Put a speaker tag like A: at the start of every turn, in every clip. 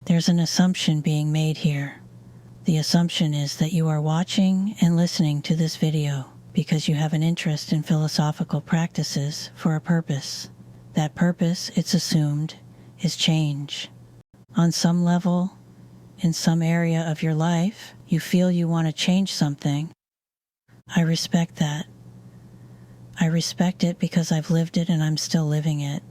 A: There's an assumption being made here. The assumption is that you are watching and listening to this video because you have an interest in philosophical practices for a purpose. That purpose, it's assumed, is change. On some level, in some area of your life, you feel you want to change something. I respect that. I respect it because I've lived it and I'm still living it.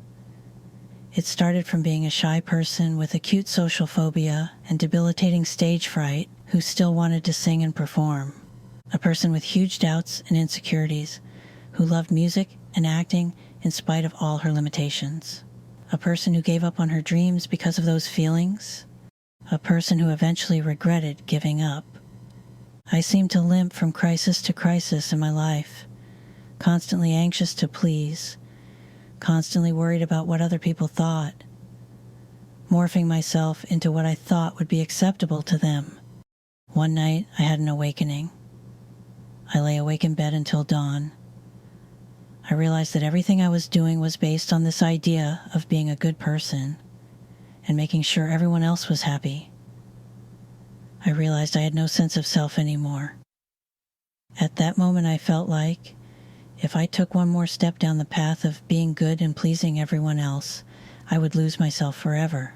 A: It started from being a shy person with acute social phobia and debilitating stage fright who still wanted to sing and perform. A person with huge doubts and insecurities who loved music and acting in spite of all her limitations. A person who gave up on her dreams because of those feelings. A person who eventually regretted giving up. I seemed to limp from crisis to crisis in my life, constantly anxious to please, constantly worried about what other people thought, morphing myself into what I thought would be acceptable to them. One night, I had an awakening. I lay awake in bed until dawn. I realized that everything I was doing was based on this idea of being a good person and making sure everyone else was happy. I realized I had no sense of self anymore. At that moment, I felt like if I took one more step down the path of being good and pleasing everyone else, I would lose myself forever.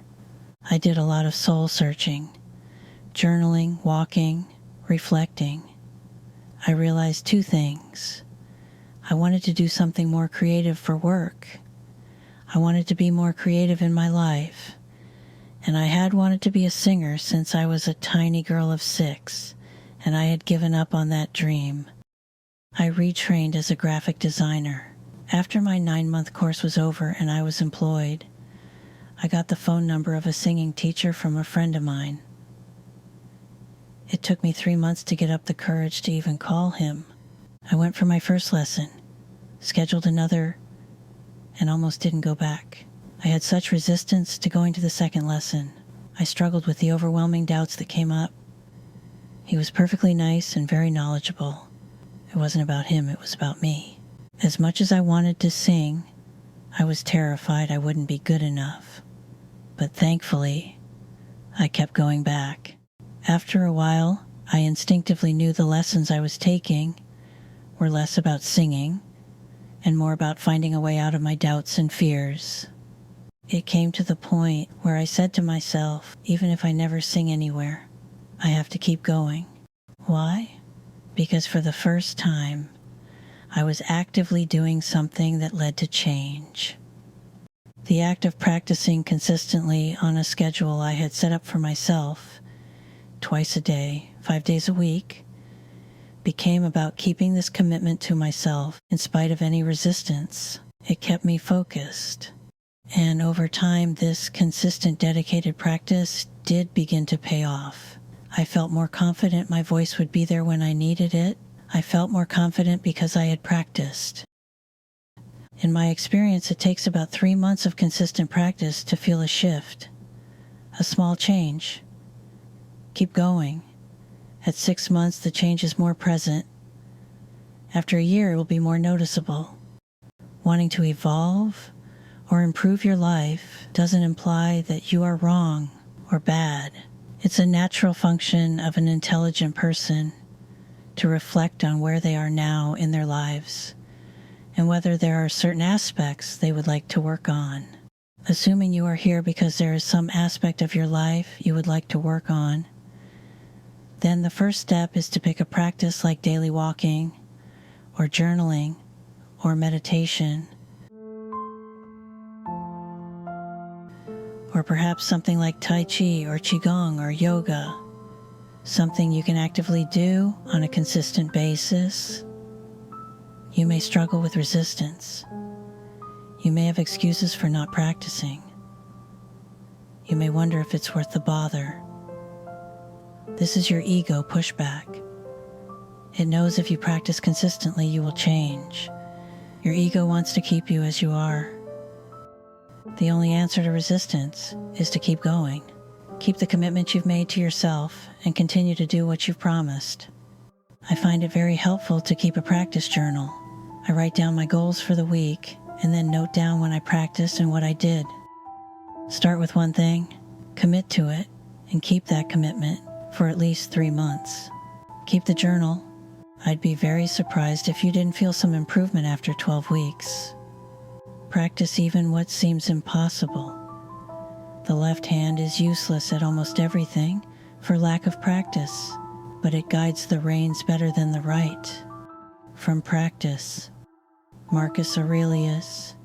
A: I did a lot of soul searching, journaling, walking, reflecting. I realized two things. I wanted to do something more creative for work. I wanted to be more creative in my life. And I had wanted to be a singer since I was a tiny girl of 6, and I had given up on that dream. I retrained as a graphic designer. After my 9-month course was over and I was employed, I got the phone number of a singing teacher from a friend of mine. It took me 3 months to get up the courage to even call him. I went for my first lesson, scheduled another, and almost didn't go back. I had such resistance to going to the second lesson. I struggled with the overwhelming doubts that came up. He was perfectly nice and very knowledgeable. It wasn't about him, it was about me. As much as I wanted to sing, I was terrified I wouldn't be good enough. But thankfully, I kept going back. After a while, I instinctively knew the lessons I was taking were less about singing and more about finding a way out of my doubts and fears. It came to the point where I said to myself, even if I never sing anywhere, I have to keep going. Why? Because for the first time, I was actively doing something that led to change. The act of practicing consistently on a schedule I had set up for myself, twice a day, 5 days a week, became about keeping this commitment to myself in spite of any resistance. It kept me focused. And over time, this consistent, dedicated practice did begin to pay off. I felt more confident my voice would be there when I needed it. I felt more confident because I had practiced. In my experience, it takes about 3 months of consistent practice to feel a shift, a small change. Keep going. At 6 months, the change is more present. After a year, it will be more noticeable. Wanting to evolve or improve your life doesn't imply that you are wrong or bad. It's a natural function of an intelligent person to reflect on where they are now in their lives and whether there are certain aspects they would like to work on. Assuming you are here because there is some aspect of your life you would like to work on, then the first step is to pick a practice like daily walking or journaling or meditation, or perhaps something like Tai Chi or Qigong or yoga, something you can actively do on a consistent basis. You may struggle with resistance. You may have excuses for not practicing. You may wonder if it's worth the bother. This is your ego pushback. It knows if you practice consistently, you will change. Your ego wants to keep you as you are. The only answer to resistance is to keep going. Keep the commitment you've made to yourself and continue to do what you've promised. I find it very helpful to keep a practice journal. I write down my goals for the week and then note down when I practiced and what I did. Start with one thing, Commit to it and keep that commitment for at least 3 months. Keep the journal. I'd be very surprised if you didn't feel some improvement after 12 weeks. Practice even what seems impossible. The left hand is useless at almost everything for lack of practice, but it guides the reins better than the right. From practice, Marcus Aurelius.